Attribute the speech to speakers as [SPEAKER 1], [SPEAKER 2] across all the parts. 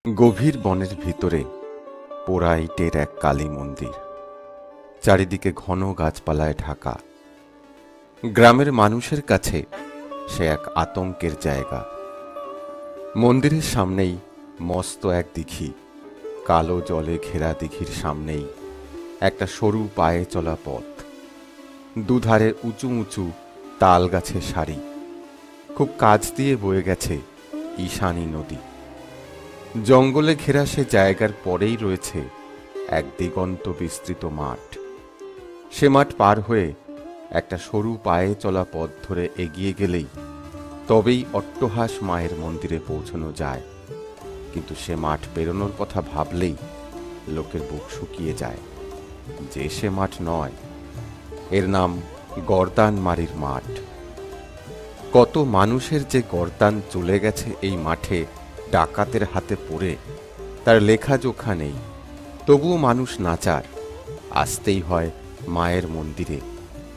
[SPEAKER 1] গভীর বনের ভিতরে পোড়া ইটের এক কালী মন্দির, চারিদিকে ঘন গাছপালায় ঢাকা। গ্রামের মানুষের কাছে সে এক আতঙ্কের জায়গা। মন্দিরের সামনেই মস্ত এক দিঘি, কালো জলে ঘেরা দিঘির সামনেই একটা সরু পায়ে চলা পথ, দুধারে উঁচু উঁচু তাল গাছের সারি, খুব কাছ দিয়ে বয়ে গেছে ঈশানী নদী। জঙ্গলে ঘেরা সে জায়গার পরেই রয়েছে এক দিগন্ত বিস্তৃত মাঠ। সে মাঠ পার হয়ে একটা সরু পায়ে চলা পথ ধরে এগিয়ে গেলেই তবেই অট্টহাস মায়ের মন্দিরে পৌঁছানো যায়। কিন্তু সে মাঠ পেরোনোর কথা ভাবলেই লোকের বুক শুকিয়ে যায়। যে সে মাঠ নয়, এর নাম গর্দানমারির মাঠ। কত মানুষের যে গর্দান চলে গেছে এই মাঠে ডাকাতের হাতে পড়ে, তার লেখাজোখা নেই। তবুও মানুষ নাচার, আসতেই হয় মায়ের মন্দিরে,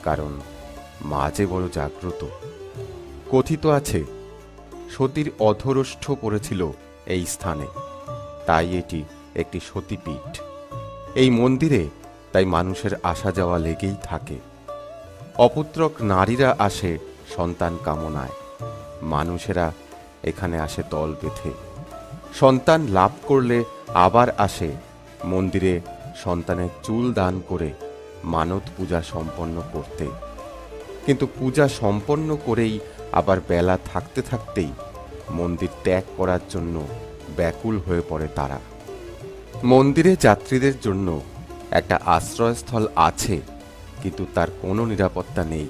[SPEAKER 1] কারণ মা যে বড় জাগ্রত। কথিত আছে সতীর অধরষ্ঠ পড়েছিল এই স্থানে, তাই এটি একটি সতীপীঠ। এই মন্দিরে তাই মানুষের আসা যাওয়া লেগেই থাকে। অপুত্রক নারীরা আসে সন্তান কামনায়, মানুষেরা এখানে আসে দল বেঁধে। সন্তান লাভ করলে আবার আসে মন্দিরে সন্তানের চুল দান করে মানত পূজা সম্পন্ন করতে। কিন্তু পূজা সম্পন্ন করেই আবার বেলা থাকতে থাকতেই মন্দির ত্যাগ করার জন্য ব্যাকুল হয়ে পড়ে তারা। মন্দিরে যাত্রীদের জন্য একটা আশ্রয়স্থল আছে, কিন্তু তার কোনো নিরাপত্তা নেই।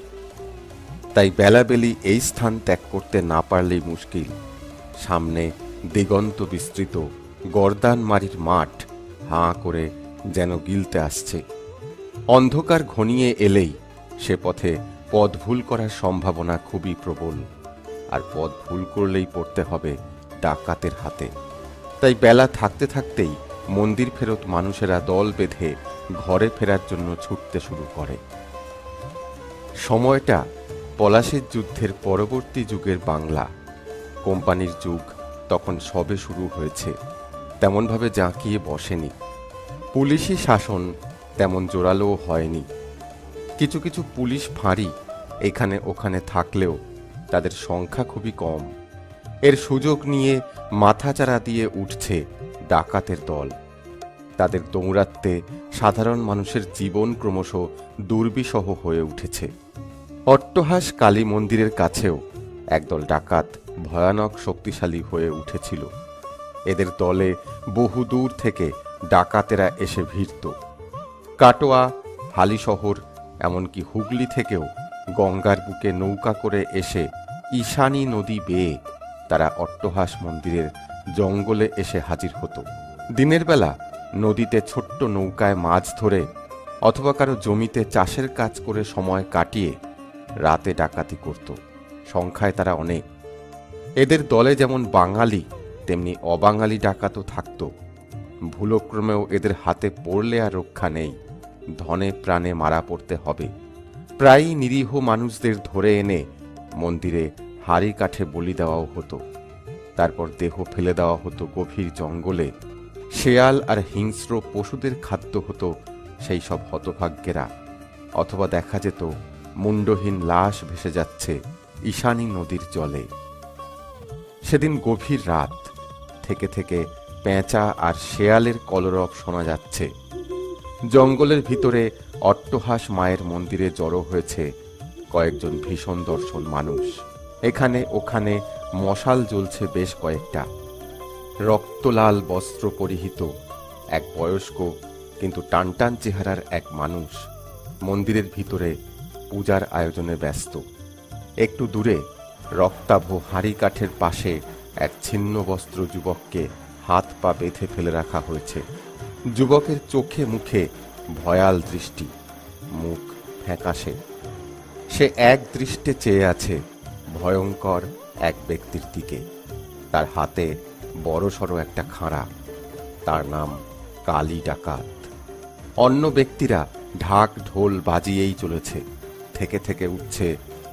[SPEAKER 1] তাই বেলাবেলি এই স্থান ত্যাগ করতে না পারলেই মুশকিল। সামনে দিগন্ত বিস্তৃত গর্দানমারির মাঠ হাঁ করে যেন গিলতে আসছে। অন্ধকার ঘনিয়ে এলেই সে পথে পথ ভুল করার সম্ভাবনা খুবই প্রবল, আর পথ ভুল করলেই পড়তে হবে ডাকাতের হাতে। তাই বেলা থাকতে থাকতেই মন্দির ফেরত মানুষেরা দল বেঁধে ঘরে ফেরার জন্য ছুটতে শুরু করে। সময়টা পলাশীর যুদ্ধের পরবর্তী যুগের বাংলা। কোম্পানির যুগ তখন সবে শুরু হয়েছে, তেমনভাবে জাঁকিয়ে বসেনি। পুলিশি শাসন তেমন জোরালোও হয়নি। কিছু কিছু পুলিশ ফাঁড়ি এখানে ওখানে থাকলেও তাদের সংখ্যা খুবই কম। এর সুযোগ নিয়ে মাথাচাড়া দিয়ে উঠছে ডাকাতের দল। তাদের দৌরাত্মে সাধারণ মানুষের জীবন ক্রমশ দুর্বিষহ হয়ে উঠেছে। অট্টহাস কালী মন্দিরের কাছেও একদল ডাকাত ভয়ানক শক্তিশালী হয়ে উঠেছিল। এদের দলে বহু দূর থেকে ডাকাতেরা এসে ভিড়ত। কাটোয়া, হালিশহর, এমনকি হুগলি থেকেও গঙ্গার বুকে নৌকা করে এসে ঈশানী নদী বেয়ে তারা অট্টহাস মন্দিরের জঙ্গলে এসে হাজির হতো। দিনের বেলা নদীতে ছোট্ট নৌকায় মাছ ধরে অথবা কারো জমিতে চাষের কাজ করে সময় কাটিয়ে রাতে ডাকাতি করত। সংখ্যায় তারা অনেক। এদের দলে যেমন বাঙালি তেমনি অবাঙালি ডাকাতও থাকত। ভুলক্রমেও এদের হাতে পড়লে আর রক্ষা নেই, ধনে প্রাণে মারা পড়তে হবে। প্রায়ই নিরীহ মানুষদের ধরে এনে মন্দিরে হাড়ি কাঠে বলি দেওয়াও হতো। তারপর দেহ ফেলে দেওয়া হতো গভীর জঙ্গলে। শেয়াল আর হিংস্র পশুদের খাদ্য হতো সেই সব হতভাগ্যেরা, অথবা দেখা যেত মুন্ডহীন লাশ ভেসে যাচ্ছে ঈশানী নদীর জলে। সেদিন গভীর রাত, থেকে থেকে পেঁচা আর শেয়ালের কলরব শোনা যাচ্ছে। জঙ্গলের ভিতরে অট্টহাস মায়ের মন্দিরে জড়ো হয়েছে কয়েকজন ভীষণ দর্শন মানুষ। এখানে ওখানে মশাল জ্বলছে বেশ কয়েকটা। রক্তলাল বস্ত্র পরিহিত এক বয়স্ক কিন্তু টানটান চেহারার এক মানুষ মন্দিরের ভিতরে পূজার আয়োজনে ব্যস্ত। একটু দূরে রক্তাভ হাঁড়ি কাঠের পাশে এক ছিন্ন বস্ত্র যুবককে হাত পা বেঁধে ফেলে রাখা হয়েছে। যুবকের চোখে মুখে ভয়াল দৃষ্টি, মুখ ফ্যাকাশে। সে এক দৃষ্টে চেয়ে আছে ভয়ঙ্কর এক ব্যক্তির দিকে। তার হাতে বড়সড় একটা খাঁড়া। তার নাম কালী ডাকাত। অন্য ব্যক্তিরা ঢাক ঢোল বাজিয়েই চলেছে। থেকে থেকে উঠছে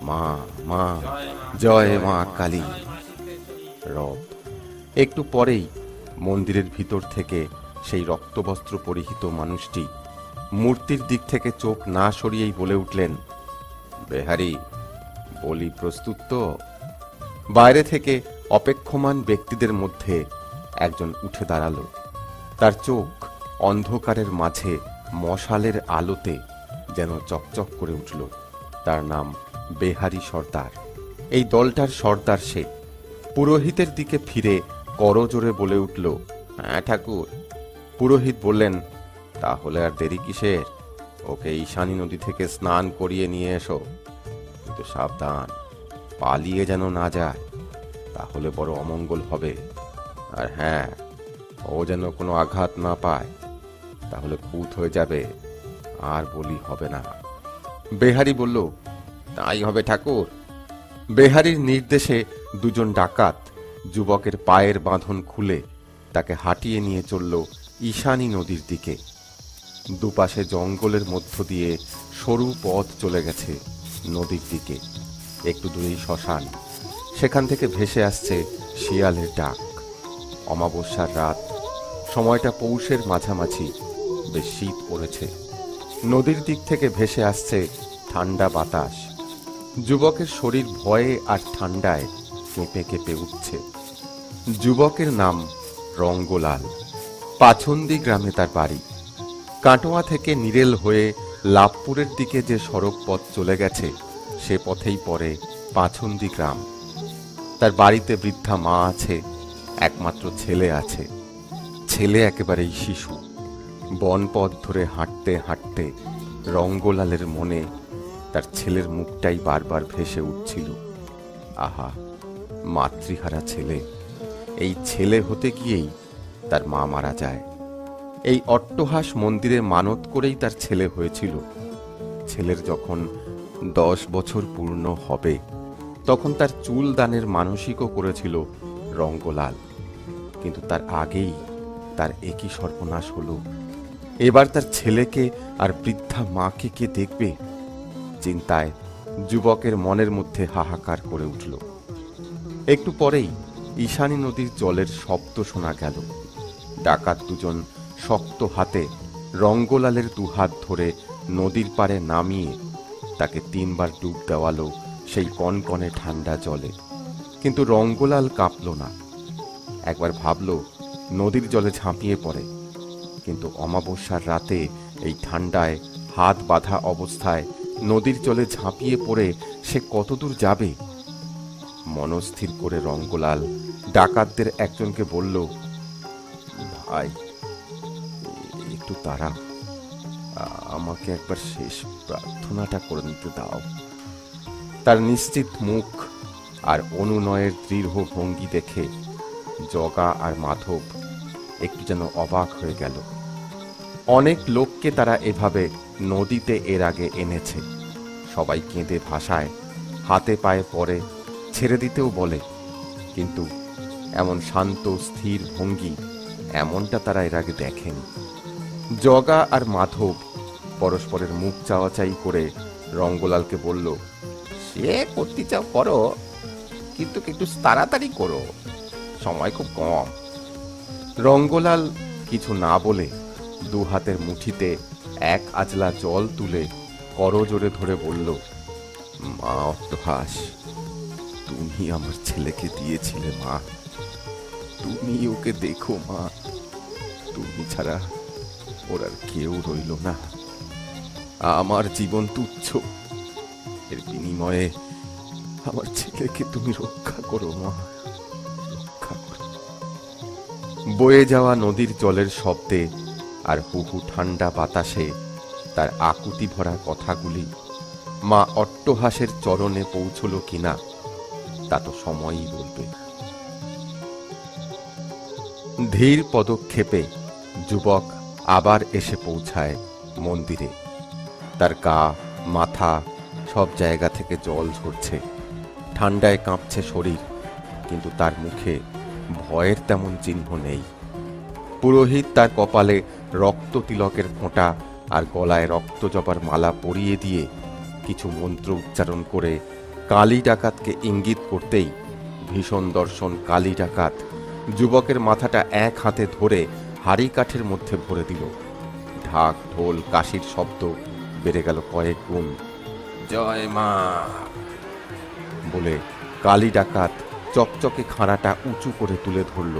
[SPEAKER 1] মা মা, জয় মা কালী রব। একটু পরেই মন্দিরের ভিতর থেকে সেই রক্তবস্ত্র পরিহিত মানুষটি মূর্তির দিক থেকে চোখ না সরিয়েই বলে উঠলেন, বেহারি, বলি প্রস্তুত তো? বাইরে থেকে অপেক্ষমান ব্যক্তিদের মধ্যে একজন উঠে দাঁড়ালো। তার চোখ অন্ধকারের মাঝে মশালের আলোতে যেন চকচক করে উঠল। তার নাম বেহারি সর্দার। এই দলটার সর্দার সে। পুরোহিতের দিকে ফিরে করজোরে বলে উঠল, হ্যাঁ ঠাকুর। পুরোহিত বললেন, তাহলে আর দেরি কিসের? ওকে ঈশানী নদী থেকে স্নান করিয়ে নিয়ে এসো, কিন্তু সাবধান, পালিয়ে যেন না যায়, তাহলে বড় অমঙ্গল হবে। আর হ্যাঁ, ও যেন কোনো আঘাত না পায়, তাহলে ভূত হয়ে যাবে, আর বলি হবে না। বেহারি বলল, তাই হবে ঠাকুর। বেহারির নির্দেশে দুজন ডাকাত যুবকের পায়ের বাঁধন খুলে তাকে হাঁটিয়ে নিয়ে চলল ঈশানী নদীর দিকে। দুপাশে জঙ্গলের মধ্য দিয়ে সরু পথ চলে গেছে নদীর দিকে। একটু দূরেই শ্মশান, সেখান থেকে ভেসে আসছে শিয়ালের ডাক। অমাবস্যার রাত, সময়টা পৌষের মাঝামাঝি, বেশ শীত পড়েছে। নদীর দিক থেকে ভেসে আসছে ঠান্ডা বাতাস। যুবকের শরীর ভয়ে আর ঠান্ডায় কেঁপে কেঁপে উঠছে। যুবকের নাম রঙ্গলাল। পাছন্দি গ্রামে তার বাড়ি। কাটোয়া থেকে নিরেল হয়ে লাভপুরের দিকে যে সড়ক পথ চলে গেছে, সে পথেই পড়ে পাছন্দি গ্রাম। তার বাড়িতে বৃদ্ধা মা আছে, একমাত্র ছেলে আছে। ছেলে একেবারেই শিশু। বনপথ ধরে হাঁটতে হাঁটতে রঙ্গলালের মনে তার ছেলের মুখটাই বারবার ভেসে উঠছিল। আহা, মাতৃহারা ছেলে। এই ছেলে হতে গিয়েই তার মা মারা যায়। এই অট্টহাস মন্দিরে মানত করেই তার ছেলে হয়েছিল। ছেলের যখন 10 বছর পূর্ণ হবে, তখন তার চুল দানের মানসিকও করেছিল রঙ্গলাল। কিন্তু তার আগেই তার একই সর্বনাশ হলো। এবার তার ছেলেকে আর বৃদ্ধা মাকে কে দেখবে? চিন্তায় যুবকের মনের মধ্যে হাহাকার করে উঠল। একটু পরেই ঈশানী নদীর জলের শব্দ শোনা গেল। ডাকাত দুজন শক্ত হাতে রঙ্গলালের দুহাত ধরে নদীর পাড়ে নামিয়ে তাকে 3 বার ডুব দেওয়ালো সেই কনকনে ঠান্ডা জলে। কিন্তু রঙ্গলাল কাঁপল না। একবার ভাবল নদীর জলে ঝাঁপিয়ে পড়ে, কিন্তু অমাবস্যার রাতে এই ঠান্ডায় হাত বাঁধা অবস্থায় নদীর জলে ঝাঁপিয়ে পড়ে সে কতদূর যাবে? মনস্থির করে রঙ্গলাল ডাকাতদের একজনকে বলল, ভাই, একটু তারা, আমাকে একবার শেষ প্রার্থনাটা করে নিতে দাও। তার নিশ্চিত মুখ আর অনুনয়ের দৃঢ় ভঙ্গি দেখে জগা আর মাধব একটু যেন অবাক হয়ে গেল। অনেক লোককে তারা এভাবে নদীতে এর আগে এনেছে। সবাই কেঁদে ভাসায়, হাতে পায়ে পড়ে, ছেড়ে দিতেও বলে, কিন্তু এমন শান্ত স্থির ভঙ্গি এমনটা তারা এর আগে দেখেনি। জগা আর মাধব পরস্পরের মুখ চাওয়াচাই করে রঙ্গলালকে বলল, সে করতে চাও করো, কিন্তু একটু তাড়াতাড়ি করো, সময় খুব কম। রঙ্গলাল কিছু না বলে দু হাতের মুঠিতে 1 আজলা জল তুলে করজোরে ধরে বলল, মা অট্টহাস, তুমি আমার ছেলেকে দিয়েছিলে মা, তুমি ওকে দেখো মা, তুমি ছাড়া ওর আর কেউ রইল না। আমার জীবন তুচ্ছ, এর বিনিময়ে আমার ছেলেকে তুমি রক্ষা করো মা, রক্ষা করো। বয়ে যাওয়া নদীর জলের শব্দে আর হুহু ঠান্ডা বাতাসে তার আকুতি ভরা কথাগুলি মা অট্টহাসের চরণে পৌঁছল কিনা তা তো সময়ই বলবে। ধীর পদক্ষেপে যুবক আবার এসে পৌঁছায় মন্দিরে। তার গা, মাথা সব জায়গা থেকে জল ঝরছে, ঠান্ডায় কাঁপছে শরীর, কিন্তু তার মুখে ভয়ের তেমন চিহ্ন নেই। পুরোহিত তার কপালে রক্ত তিলকের ফোঁটা আর গলায় রক্ত জবার মালা পরিয়ে দিয়ে কিছু মন্ত্র উচ্চারণ করে কালী ডাকাতকে ইঙ্গিত করতেই ভীষণ দর্শন কালী ডাকাত যুবকের মাথাটা এক হাতে ধরে হাড়ি কাঠের মধ্যে ভরে দিল। ঢাক ঢোল কাশির শব্দ বেড়ে গেল কয়েক গুণ। জয় মা বলে কালী ডাকাত চকচকে খাঁড়াটা উঁচু করে তুলে ধরল।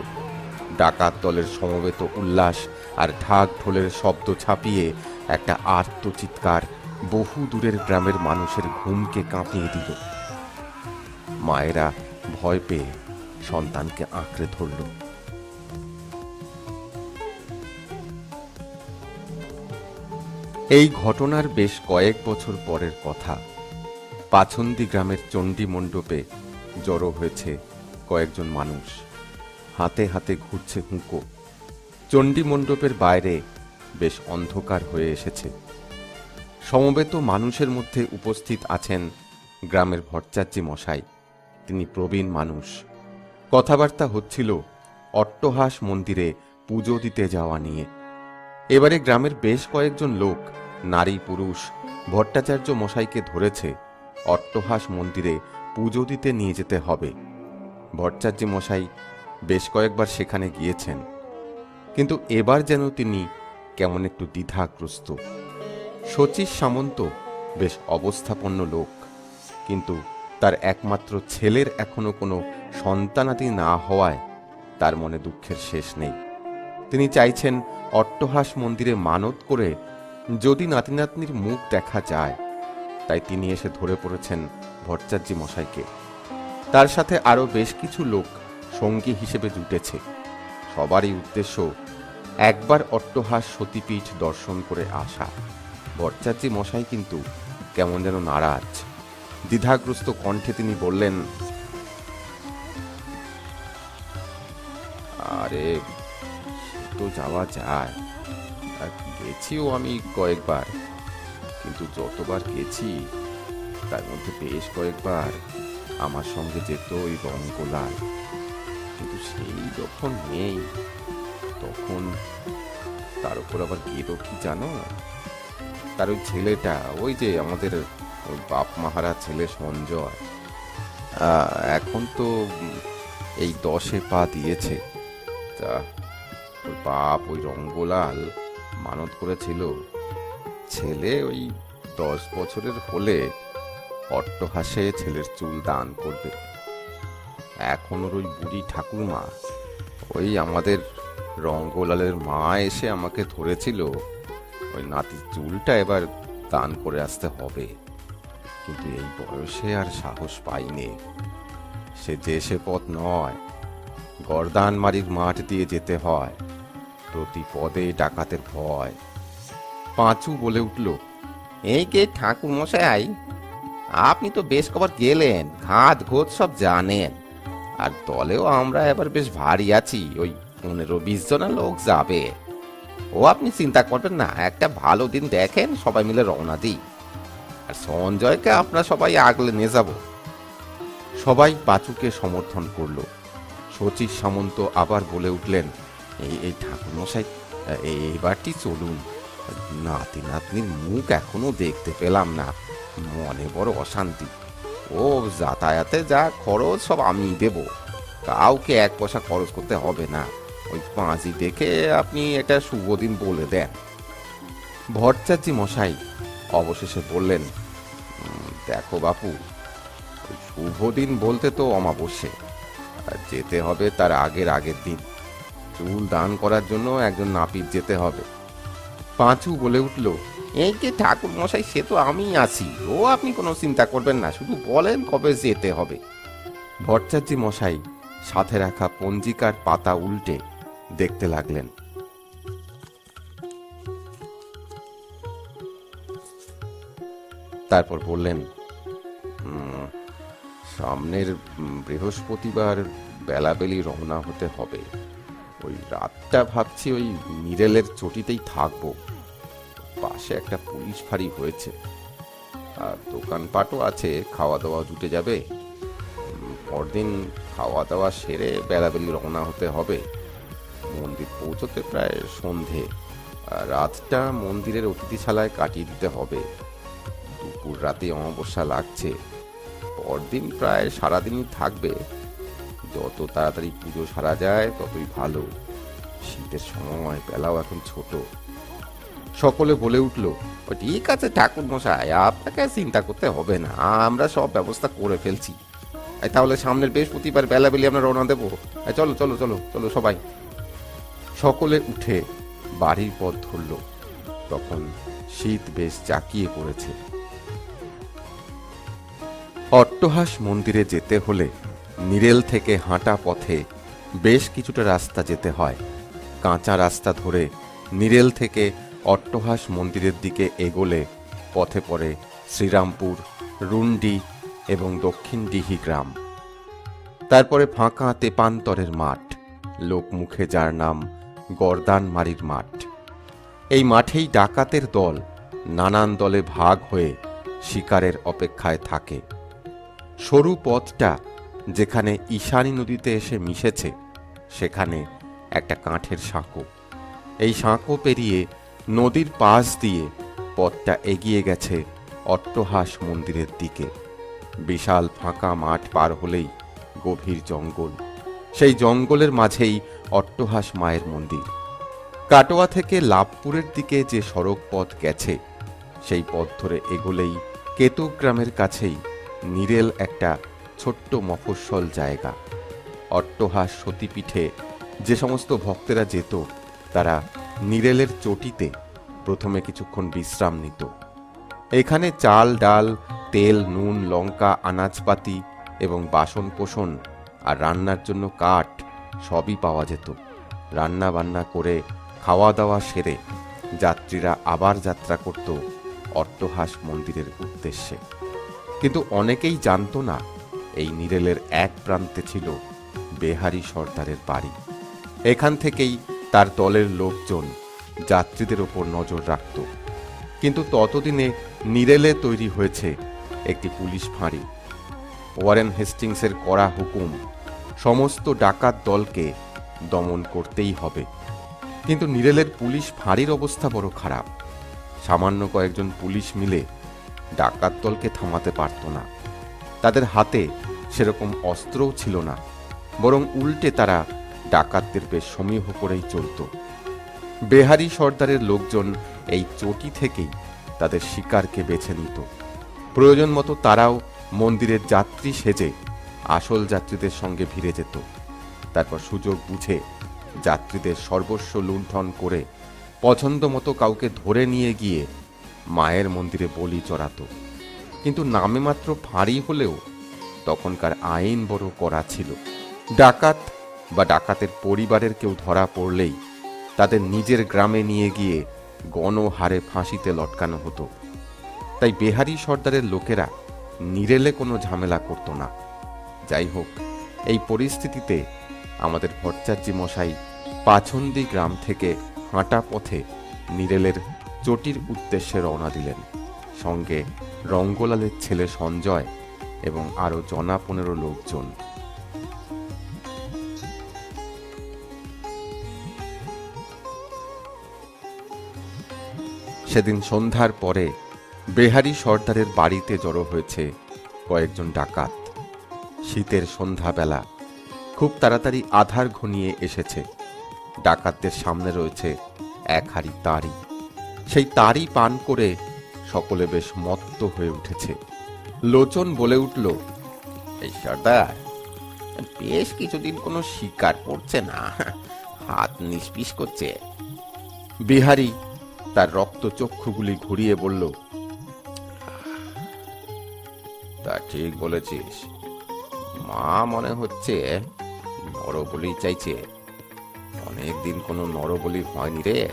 [SPEAKER 1] ডাকাত দলের সমবেত উল্লাস আর ঢাক ঢোলের শব্দ ছাপিয়ে একটা আর্তচিৎকার বহু দূরের গ্রামের মানুষের ঘুমকে কাঁপিয়ে দিল। মায়েরা ভয় পেয়ে সন্তানকে আঁকড়ে ধরল। এই ঘটনার বেশ কয়েক বছর পরের কথা। পাছন্দি গ্রামের চণ্ডী মণ্ডপে জড়ো হয়েছে কয়েকজন মানুষ। হাতে হাতে ঘুরছে হুঁকো। চণ্ডী মণ্ডপের বাইরে বেশ অন্ধকার হয়ে এসেছে। সমবেত মানুষের মধ্যে উপস্থিত আছেন গ্রামের ভট্টাচার্য মশাই। তিনি প্রবীণ মানুষ। কথাবার্তা হচ্ছিল অট্টহাস মন্দিরে পুজো দিতে যাওয়া নিয়ে। এবারে গ্রামের বেশ কয়েকজন লোক, নারী পুরুষ, ভট্টাচার্য মশাইকে ধরেছে অট্টহাস মন্দিরে পুজো দিতে নিয়ে যেতে হবে। ভট্টাচার্য মশাই বেশ কয়েকবার সেখানে গিয়েছেন, কিন্তু এবার যেন তিনি কেমন একটু দ্বিধাগ্রস্ত। শচীশ সামন্ত বেশ অবস্থাপন্ন লোক, কিন্তু তার একমাত্র ছেলের এখনো কোনো সন্তানাদি না হওয়ায় তার মনে দুঃখের শেষ নেই। তিনি চাইছেন অট্টহাস মন্দিরে মানত করে যদি নাতি নাতনির মুখ দেখা যায়। তাই তিনি এসে ধরে পড়েছেন ভট্টাচার্য মশাইকে। তার সাথে আরো বেশ কিছু লোক সঙ্গী হিসেবে জুটেছে। সবারই উদ্দেশ্য একবার অট্টহাস সতীপীঠ দর্শন করে আসা। ভট্টাচার্য মশাই কিন্তু কেমন যেন নারাজ। দ্বিধাগ্রস্ত কণ্ঠে তিনি বললেন, আরে তো যাওয়া যায়, গেছিও আমি কয়েকবার, কিন্তু যতবার গেছি তার মধ্যে বেশ কয়েকবার আমার সঙ্গে যেত ওই রঙ্গলাল, কিন্তু সেই যখন নেই তখন তার উপর আবার গেল কি জানো, তার ওই ছেলেটা, ওই যে আমাদের ওই বাপ মাহারা ছেলে সঞ্জয়, এখন তো এই 10-এ পা দিয়েছে। তা ওই বাপ ওই রঙ্গলাল মানত করেছিল ছেলে ওই 10 বছরের হলে অট্টহাসে ছেলের চুল দান করবে। এখন ওর ওই বুড়ি ঠাকুরমা, ওই আমাদের রঙ্গলালের মা এসে আমাকে ধরেছিল ওই নাতির চুলটা এবার দান করে আসতে হবে, কিন্তু এই বয়সে আর সাহস পাইনি। সে যে সে পথ নয়, গর্দানমারির মাঠ দিয়ে যেতে হয়, প্রতি পদে ডাকাতের ভয়। পাঁচু বলে উঠল, এই কে ঠাকুর মশাই, আপনি তো বেশ কবার গেলেন, ঘাত ঘোত সব জানেন, আর দলেও আমরা এবার বেশ ভারী আছি, ওই 15-20 জনের লোক যাবে। ও আপনি চিন্তা করবেন না, একটা ভালো দিন দেখেন সবাই মিলে রওনা দিই, আর সঞ্জয়কে আপনারা সবাই আগলে নিয়ে যাব। সবাই পাঁচুকে সমর্থন করল। শচীশ সামন্ত আবার বলে উঠলেন, এই ঠাকুর মশাই, এইবারটি চলুন, নাতি নাতনির মুখ এখনো দেখতে পেলাম না, মনে বড় অশান্তি। ও যাতায়াতে যা খরচ সব আমি দেব, কাউকে 1 পয়সা খরচ করতে হবে না। ওই পাঁচি দেখে আপনি এটা শুভ দিন বলে দেন। ভট্টাচার্য মশাই অবশেষে বললেন, দেখো বাপু, ওই শুভ দিন বলতে তো অমাবস্যে, আর যেতে হবে তার আগের দিন। চুল দান করার জন্য একজন নাপিত যেতে হবে। পাঁচু বলে উঠল, এই যে ঠাকুর মশাই, সে তো আমি আছি, ও আপনি কোনো চিন্তা করবেন না, শুধু বলেন কবে যেতে হবে। ভট্টাচার্য মশাই সাথে রাখা পঞ্জিকার পাতা উল্টে দেখতে লাগলেন। তারপর বললেন, সামনের বৃহস্পতিবার বেলাবেলি রওনা হতে হবে। ওই রাতটা ভাবছি ওই মিরেলের চটিতেই থাকবো। পাশে একটা পুলিশ ফাঁড়ি হয়েছে, আর দোকানপাটও আছে, খাওয়া দাওয়া জুটে যাবে। পরদিন খাওয়া দাওয়া সেরে বেলাবেলি রওনা হতে হবে। মন্দির পৌঁছতে প্রায় সন্ধে। রাতটা মন্দিরের অতিথিশালায় কাটিয়ে দিতে হবে। দুপুর রাতে অমাবস্যা লাগছে, পরদিন প্রায় সারাদিনই থাকবে। যত তাড়াতাড়ি পুজো সারা যায় ততই ভালো। শীতের সময়, বেলাও এখন ছোট। সকলে বলে উঠল, "ও ঠিক আছে ঠাকুর মশাই, আপনাকে আর চিন্তা করতে হবে না, আমরা সব ব্যবস্থা করে ফেলছি। তাহলে সামনের বৃহস্পতিবার বেলাবেলি আমরা রওনা দেবো। চলো চলো চলো চলো সবাই।" সকলে উঠে বাড়ির পথ ধরল। তখন শীত বেশ জাঁকিয়ে পড়েছে। অট্টহাস মন্দিরে যেতে হলে নিরেল থেকে হাঁটা পথে বেশ কিছুটা রাস্তা যেতে হয়। কাঁচা রাস্তা ধরে নিরেল থেকে অট্টহাস মন্দিরের দিকে এগোলে পথে পড়ে শ্রীরামপুর, রুন্ডি এবং দক্ষিণডিহি গ্রাম। তারপরে ফাঁকা তেপান্তরের মাঠ, লোকমুখে যার নাম গর্দানমারির মাঠ। এই মাঠেই ডাকাতের দল নানান দলে ভাগ হয়ে শিকারের অপেক্ষায় থাকে। সরু পথটা যেখানে ঈশানী নদীতে এসে মিশেছে, সেখানে একটা কাঠের সাঁকো। এই সাঁকো পেরিয়ে নদীর পাশ দিয়ে পথটা এগিয়ে গেছে অট্টহাস মন্দিরের দিকে। বিশাল ফাঁকা মাঠ পার হলেই গভীর জঙ্গল। সেই জঙ্গলের মাঝেই অট্টহাস মায়ের মন্দির। কাটোয়া থেকে লাভপুরের দিকে যে সড়ক পথ গেছে, সেই পথ ধরে এগোলেই কেতু গ্রামের কাছেই নিরেল একটা ছোট্ট মফস্বল জায়গা। অট্টহাস সতীপীঠে যে সমস্ত ভক্তেরা যেত, তারা নিরেলের চটিতে প্রথমে কিছুক্ষণ বিশ্রাম নিত। এখানে চাল, ডাল, তেল, নুন, লঙ্কা, আনাজপাতি এবং বাসন কোসন আর রান্নার জন্য কাঠ সবই পাওয়া যেত। রান্না বান্না করে খাওয়া দাওয়া সেরে যাত্রীরা আবার যাত্রা করত অট্টহাস মন্দিরের উদ্দেশ্যে। কিন্তু অনেকেই জানত না এই নিরেলের এক প্রান্তে ছিল বেহারি সর্দারের বাড়ি। এখান থেকেই তার দলের লোকজন যাত্রীদের ওপর নজর রাখত। কিন্তু ততদিনে নিরেলে তৈরি হয়েছে একটি পুলিশ ফাঁড়ি। ওয়ারেন হেস্টিংসের কড়া হুকুম, সমস্ত ডাকাত দলকে দমন করতেই হবে। কিন্তু নিরেলের পুলিশ ফাঁড়ির অবস্থা বড় খারাপ। সামান্য কয়েকজন পুলিশ মিলে ডাকাত দলকে থামাতে পারত না। তাদের হাতে সেরকম অস্ত্রও ছিল না, বরং উল্টে তারা ডাকাতদের বেশ সমীহ করেই চলত। বেহারি সর্দারের লোকজন এই চটি থেকেই তাদের শিকারকে বেছে নিত। প্রয়োজন মতো তারাও মন্দিরের যাত্রী সেজে আসল যাত্রীদের সঙ্গে ভিড়ে যেত। তারপর সুযোগ বুঝে যাত্রীদের সর্বস্ব লুণ্ঠন করে পছন্দ মতো কাউকে ধরে নিয়ে গিয়ে মায়ের মন্দিরে বলি চড়াত। কিন্তু নামে মাত্র ফাঁড়ি হলেও তখনকার আইন বড় কড়া ছিল। ডাকাত বা ডাকাতের পরিবারের কেউ ধরা পড়লেই তাদের নিজের গ্রামে নিয়ে গিয়ে গণহারে ফাঁসিতে লটকানো হতো। তাই বেহারি সর্দারের লোকেরা নিরেলে কোনো ঝামেলা করত না। যাই হোক, এই পরিস্থিতিতে আমাদের ভট্টাচার্য মশাই পাছন্দি গ্রাম থেকে হাঁটা পথে নিরেলের চটির উদ্দেশ্যে রওনা দিলেন। সঙ্গে রঙ্গলালের ছেলে সঞ্জয় এবং আরো 15 লোকজন। সেদিন সন্ধ্যার পরে বেহারি সর্দারের বাড়িতে জড়ো হয়েছে কয়েকজন ডাকাত। শীতের সন্ধ্যাবেলা, খুব তাড়াতাড়ি আধার ঘনিয়ে এসেছে। ডাকাতদের সামনে রয়েছে এক হাঁড়ি তাড়ি। সেই তাড়ি পান করে সকলে বেশ মত্ত হয়ে উঠেছে। লোচন বলে উঠল, "এই সর্দার, বেশ কিছুদিন কোনো শিকার করছে না, হাত নিষ্পিস করছে।" বিহারী তার রক্তচক্ষুগুলি ঘুরিয়ে বলল, "তা ঠিক বলেছিস, মা মনে হচ্ছে নরবলি চাইছে। অনেকদিন কোনো নরবলি হয়নি রে।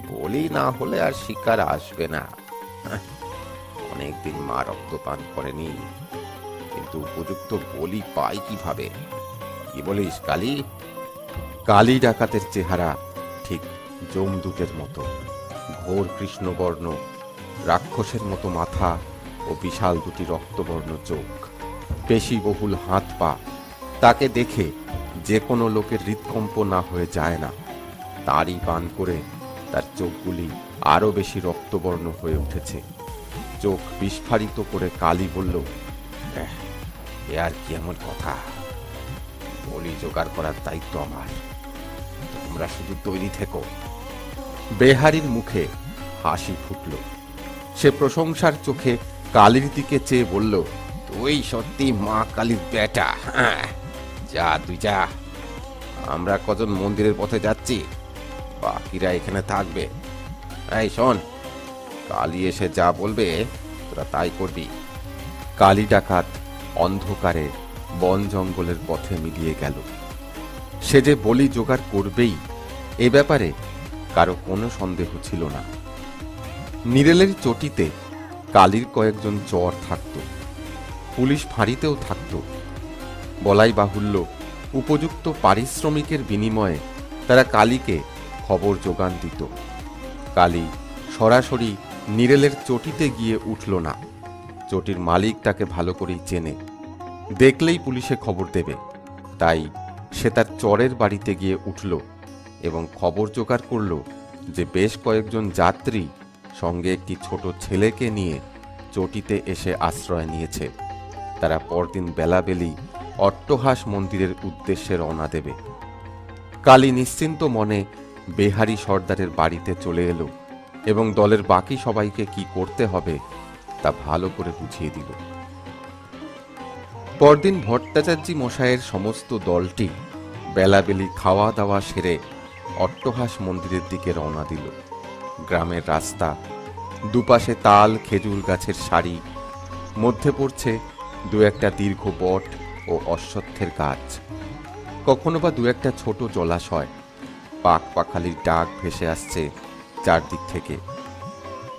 [SPEAKER 1] বলি না হলে আর শিকার আসবে না। অনেকদিন মা রক্ত পান করেনি, কিন্তু উপযুক্ত বলি পাই কিভাবে? কি বলিস কালী?" কালী ডাকাতের চেহারা ঠিক যমদূতের মতো, ঘোর কৃষ্ণবর্ণ, রাক্ষসের মতো মাথা ও বিশাল দুটি রক্তবর্ণ চোখ, পেশি বহুল হাত পা। তাকে দেখে যে কোনো লোকের হৃৎকম্প না হয়ে যায় না। তারই পান করে তার চোখগুলি আরো বেশি রক্তবর্ণ হয়ে উঠেছে। চোখ বিস্ফারিত করে কালী বলল, "এ আর কি এমন কথা? বলি জোগাড় করার দায়িত্ব আমার। তোমরা শুধু তৈরি থেকো। বেহারির মুখে হাসি ফুটল। সে প্রশংসার চোখে কালীর দিকে চেয়ে বলল, তুই সত্যি মা কালীর বেটা। হ্যাঁ, যা তুই যা। আমরা কজন মন্দিরের পথে যাচ্ছি, বাকিরা এখানে থাকবে। এই শোন, কালী এসে যা বলবে তোরা তাই করবি। কালী ডাকাত অন্ধকারে বন জঙ্গলের পথে মিলিয়ে গেল। সে যে বলি জোগাড় করবেই, এ ব্যাপারে কারো কোনো সন্দেহ ছিল না। নিরেলের চটিতে কালীর কয়েকজন চর থাকত, পুলিশ ফাঁড়িতেও থাকত। বলাই বাহুল্য, উপযুক্ত পারিশ্রমিকের বিনিময়ে তারা কালীকে খবর যোগান দিত। কালী সরাসরি নিরেলের চটিতে গিয়ে উঠল না। চটির মালিক তাকে ভালো করেই চেনে, দেখলেই পুলিশে খবর দেবে। তাই সে তার চরের বাড়িতে গিয়ে উঠল এবং খবর জোগাড় করল যে বেশ কয়েকজন যাত্রী সঙ্গে একটি ছোট ছেলেকে নিয়ে চটিতে এসে আশ্রয় নিয়েছে। তারা পরদিন বেলাবেলি অট্টহাস মন্দিরের উদ্দেশ্যে রওনা দেবে। কালী নিশ্চিন্ত মনে বেহারি সর্দারের বাড়িতে চলে এলো এবং দলের বাকি সবাইকে কি করতে হবে তা ভালো করে বুঝিয়ে দিল। পরদিন ভট্টাচার্য মশাইয়ের সমস্ত দলটি বেলাবেলি খাওয়া দাওয়া সেরে অট্টহাস মন্দিরের দিকে রওনা দিল। গ্রামের রাস্তা, দুপাশে তাল খেজুর গাছের সারি, মধ্যে পড়ছে দু একটা দীর্ঘ বট ও অশ্বত্থের গাছ। কখনো বা দু একটা ছোট জলাশয়, পাক পাখালির ডাক ভেসে আসছে চারদিক থেকে।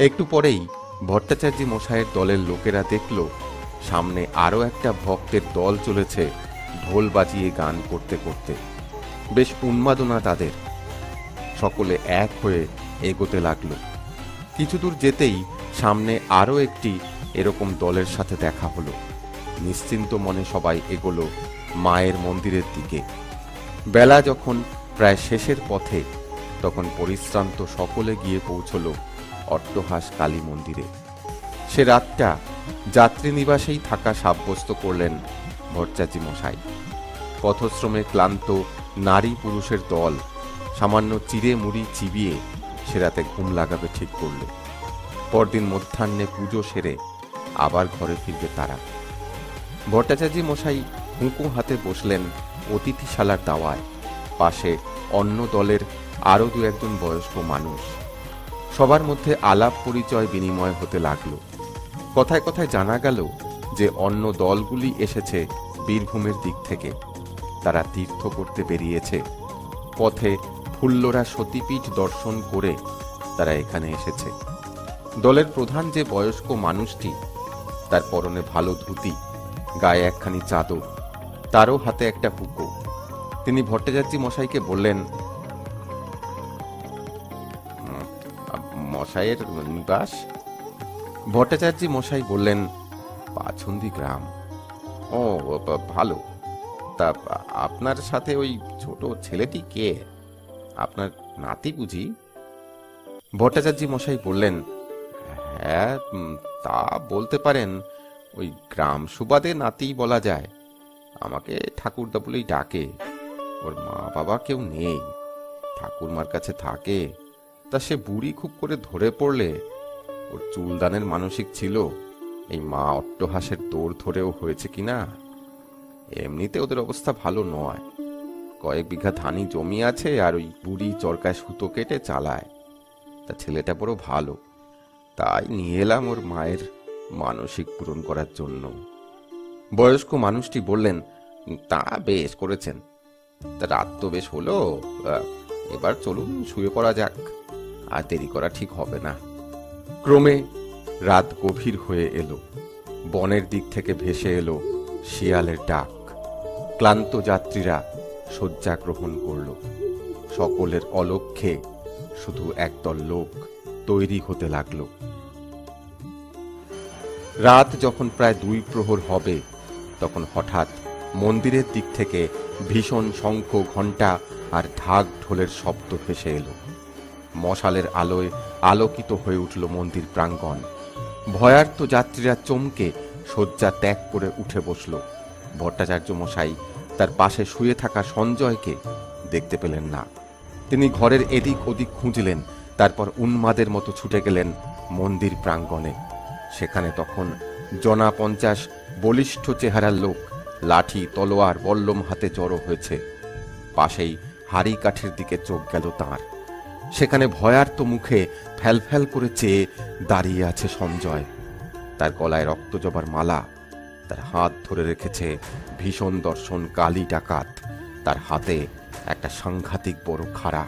[SPEAKER 1] একটু পরেই ভট্টাচার্য মশাইয়ের দলের লোকেরা দেখল সামনে আরো একটা ভক্তের দল চলেছে ঢোল বাজিয়ে গান করতে করতে। বেশ উন্মাদনা তাদের। সকলে এক হয়ে এগোতে লাগলো। কিছু দূর যেতেই সামনে আরো একটি এরকম দলের সাথে দেখা হলো। নিশ্চিন্ত মনে সবাই এগোলো মায়ের মন্দিরের দিকে। বেলা যখন প্রায় শেষের পথে, তখন পরিশ্রান্ত সকলে গিয়ে পৌঁছল অট্টহাস কালী মন্দিরে। সে রাতটা যাত্রী নিবাসেই থাকা সাব্যস্ত করলেন ভট্টাচার্য মশাই। পথশ্রমে ক্লান্ত নারী পুরুষের দল সামান্য চিড়ে মুড়ি চিবিয়ে সে রাতে ঘুম লাগাবে ঠিক করল। পরদিন মধ্যাহ্নে পুজো সেরে আবার ঘরে ফিরবে তারা। ভট্টাচার্য মশাই হুঁকো হাতে বসলেন অতিথিশালার দাওয়ায়। পাশে অন্য দলের আরো দু একজন বয়স্ক মানুষ। সবার মধ্যে আলাপ পরিচয় বিনিময় হতে লাগলো। কথায় কথায় জানা গেল যে অন্য দলগুলি এসেছে বীরভূমের দিক থেকে। তারা তীর্থ করতে বেরিয়েছে। পথে ফুল্লরা সতীপীঠ দর্শন করে তারা এখানে এসেছে। দলের প্রধান যে বয়স্ক মানুষটি, তার পরনে ভালো ধুতি, গায়ে একখানি চাদর, তারও হাতে একটা হুঁকো। তিনি ভট্টাচার্য মশাইকে বললেন, মশাইয়ের নিবাস? ভট্টাচার্য মশাই বললেন, পাছন্দি গ্রাম। ও ভালো। তা আপনার সাথে ওই ছোট ছেলেটি কে? আপনার নাতি বুঝি? ভট্টাচার্য মশাই বললেন, হ্যাঁ, তা বলতে পারেন। ওই গ্রাম সুবাদে নাতি বলা যায়। আমাকে ঠাকুরদা বলেই ডাকে। ওর মা বাবা কেউ নেই, ঠাকুরমার কাছে থাকে। তা সে বুড়ি খুব করে ধরে পড়লে ওর চুলদানের মানসিক ছিল। এই মা অট্টহাসের দৌড় ধরেও হয়েছে কিনা। এমনিতে ওদের অবস্থা ভালো নয়। কয়েক বিঘা ধানি জমি আছে, আর ওই বুড়ি চরকায় সুতো কেটে চালায়। তা ছেলেটা বড় ভালো, তাই নিয়ে এলাম ওর মায়ের মানসিক পূরণ করার জন্য। বয়স্ক মানুষটি বললেন, তা বেশ করেছেন। তা রাত তো বেশ হলো, এবার চলুন শুয়ে পড়া যাক। আর দেরি করা ঠিক হবে না। ক্রমে রাত গভীর হয়ে এলো। বনের দিক থেকে ভেসে এলো শিয়ালের ডাক। ক্লান্ত যাত্রীরা শয্যা গ্রহণ করল। সকলের অলক্ষ্যে শুধু একদল লোক তৈরি হতে লাগলো। রাত যখন প্রায় 2 প্রহর হবে, তখন হঠাৎ মন্দিরের দিক থেকে ভীষণ শঙ্খ, ঘণ্টা আর ঢাক ঢোলের শব্দ ভেসে এলো। মশালের আলোয় আলোকিত হয়ে উঠল মন্দির প্রাঙ্গণ। ভয়ার্ত যাত্রীরা চমকে শয্যা ত্যাগ করে উঠে বসল। ভট্টাচার্য মশাই তার পাশে শুয়ে থাকা সঞ্জয়কে দেখতে পেলেন না। তিনি ঘরের এদিক ওদিক খুঁজলেন, তারপর উন্মাদের মতো ছুটে গেলেন মন্দির প্রাঙ্গণে। সেখানে তখন জনা 50 বলিষ্ঠ চেহারার লোক লাঠি তলোয়ার বল্লম হাতে জড়ো হয়েছে। পাশেই হাড়ি কাঠের দিকে চোখ গেল তাঁর। সেখানে ভয়ার্ত মুখে ফ্যালফ্যাল করে চেয়ে দাঁড়িয়ে আছে সঞ্জয়। তার গলায় রক্তজবার মালা, তার হাত ধরে রেখেছে ভীষণ দর্শন কালী ডাকাত। তার হাতে একটা সাংঘাতিক বড় খাড়া।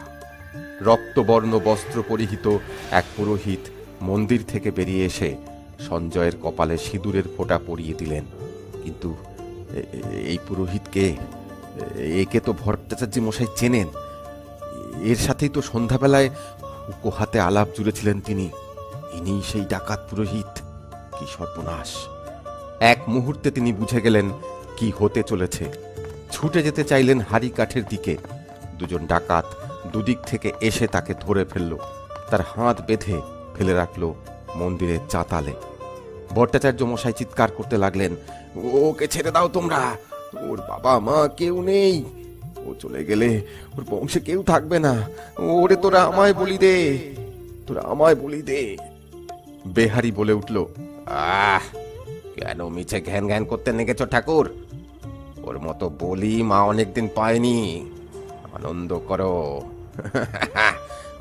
[SPEAKER 1] রক্তবর্ণ বস্ত্র পরিহিত এক পুরোহিত মন্দির থেকে বেরিয়ে এসে সঞ্জয়ের কপালে সিঁদুরের ফোঁটা পরিয়ে দিলেন। কিন্তু এই পুরোহিতকে, একে তো ভট্টাচার্য মশাই চেনেন। এর সাথেই তো সন্ধ্যাবেলায় কোহাতে আলাপ জুড়েছিলেন তিনি। ইনিই সেই ডাকাত পুরোহিত। কি সর্বনাশ! এক মুহূর্তে তিনি বুঝে গেলেন কি হতে চলেছে। ছুটে যেতে চাইলেন হাড়ি কাঠের দিকে। দুজন ডাকাত দুদিক থেকে এসে তাকে ধরে ফেলল। তার হাত বেঁধে ফেলে রাখল মন্দিরের চাতালে। ভট্টাচার্য মশাই চিৎকার করতে লাগলেন, ওকে ছেড়ে দাও তোমরা, ওর বাবা মা কেউ নেই, ও চলে গেলে ওর বংশে কেউ থাকবে না। ওরে তোরা আমায় বলি দে, তোরা আমায় বলি দে। বেহারি বলে উঠল, আহ, কেন মিছে ঘ্যান ঘ্যান করতে নেগেছ ঠাকুর? ওর মতো বলি মা অনেকদিন পায়নি। আনন্দ করো,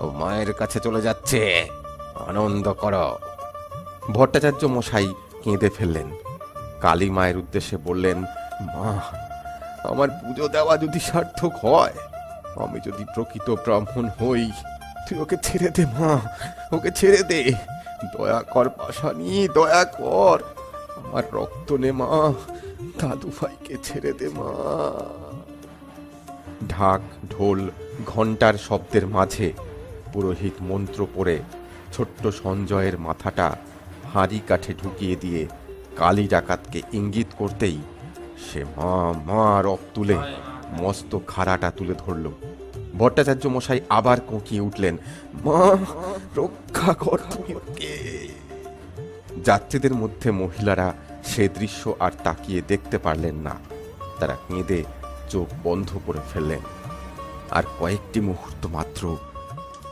[SPEAKER 1] ও মায়ের কাছে চলে যাচ্ছে, আনন্দ করো। ভট্টাচার্য মশাই কেঁদে ফেললেন। কালী মায়ের উদ্দেশ্যে বললেন, মা, আমার পুজো দেওয়া যদি সার্থক হয়, আমি যদি প্রকৃত ব্রাহ্মণ হই, তুই ওকে ছেড়ে দে মা, ওকে ছেড়ে দে। দয়া কর পাশানি, দয়া কর, আমার রক্ত নে মা, দাদু ভাইকে ছেড়ে দে মা। ঢাক ঢোল ঘণ্টার শব্দের মাঝে পুরোহিত মন্ত্র পড়ে ছোট্ট সঞ্জয়ের মাথাটা হাঁড়ি কাঠে ঢুকিয়ে দিয়ে কালী ডাকাতকে ইঙ্গিত করতেই সে মা মা রব তুলে মস্ত খাড়াটা তুলে ধরল। ভট্টাচার্য মশাই আবার কোঁকিয়ে উঠলেন, মা, রক্ষা কর তুমি ওকে। যাত্রীদের মধ্যে মহিলারা সে দৃশ্য আর তাকিয়ে দেখতে পারলেন না। তারা কেঁদে চোখ বন্ধ করে ফেললেন। আর কয়েকটি মুহূর্ত মাত্র,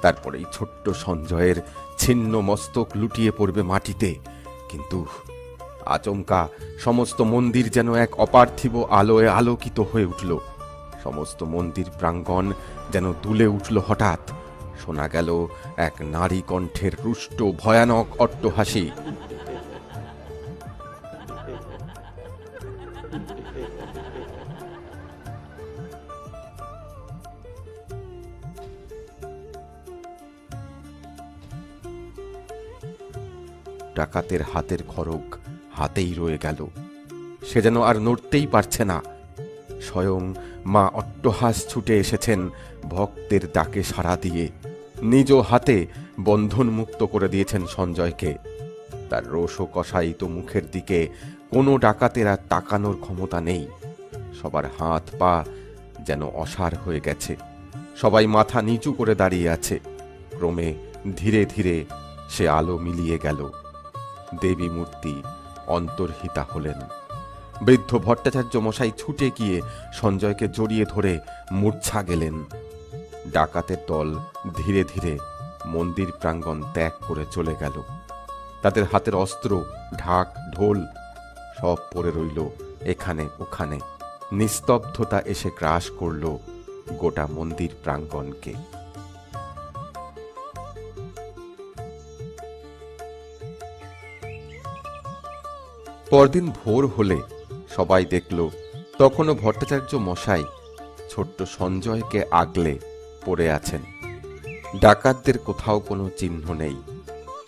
[SPEAKER 1] তারপরেই ছোট্ট সঞ্জয়ের ছিন্ন মস্তক লুটিয়ে পড়বে মাটিতে। কিন্তু আচমকা সমস্ত মন্দির যেন এক অপার্থিব আলোয় আলোকিত হয়ে উঠল। সমস্ত মন্দির প্রাঙ্গণ যেন দুলে উঠল। হঠাৎ শোনা গেল এক নারী কণ্ঠের রুষ্ট ভয়ানক অট্টহাসি। ডাকাতের হাতের খড়গ হাতেই রয়ে গেল। সে যেন আর নড়তেই পারছে না। স্বয়ং মা অট্টহাস ছুটে এসেছেন ভক্তের ডাকে সাড়া দিয়ে। নিজ হাতে বন্ধন মুক্ত করে দিয়েছেন সঞ্জয়কে। তার রোষ কষায়িত মুখের দিকে কোনো ডাকাতের আর তাকানোর ক্ষমতা নেই। সবার হাত পা যেন অসাড় হয়ে গেছে। সবাই মাথা নিচু করে দাঁড়িয়ে আছে। ক্রমে ধীরে ধীরে সে আলো মিলিয়ে গেল। দেবী মূর্তি অন্তর্হিতা হলেন। বৃদ্ধ ভট্টাচার্য মশাই ছুটে গিয়ে সঞ্জয়কে জড়িয়ে ধরে মূর্ছা গেলেন। ডাকাতের দল ধীরে ধীরে মন্দির প্রাঙ্গণ ত্যাগ করে চলে গেল। তাদের হাতের অস্ত্র, ঢাক ঢোল সব পড়ে রইল এখানে ওখানে। নিস্তব্ধতা এসে গ্রাস করল গোটা মন্দির প্রাঙ্গণকে। পরদিন ভোর হলে সবাই দেখল তখনও ভট্টাচার্য মশাই ছোট্ট সঞ্জয়কে আগলে পড়ে আছেন। ডাকাতদের কোথাও কোনো চিহ্ন নেই।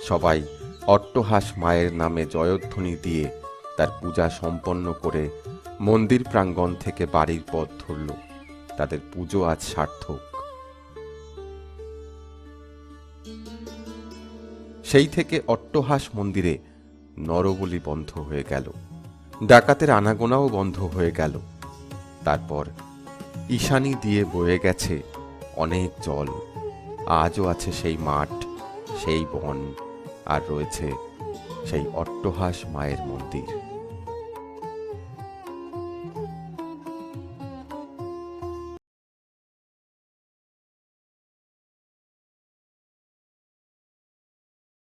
[SPEAKER 1] সবাই অট্টহাস মায়ের নামে জয়ধ্বনি দিয়ে তার পূজা সম্পন্ন করে মন্দির প্রাঙ্গণ থেকে বাড়ির পথ ধরল। তাদের পুজো আজ সার্থক। সেই থেকে অট্টহাস মন্দিরে নরবলি বন্ধ হয়ে গেল। ডাকাতের আনাগোনাও বন্ধ হয়ে গেল। তারপর ঈশানী দিয়ে বয়ে গেছে অনেক জল। আজও আছে সেই মাঠ, সেই বন, আর রয়েছে সেই অট্টহাস মায়ের মন্দির।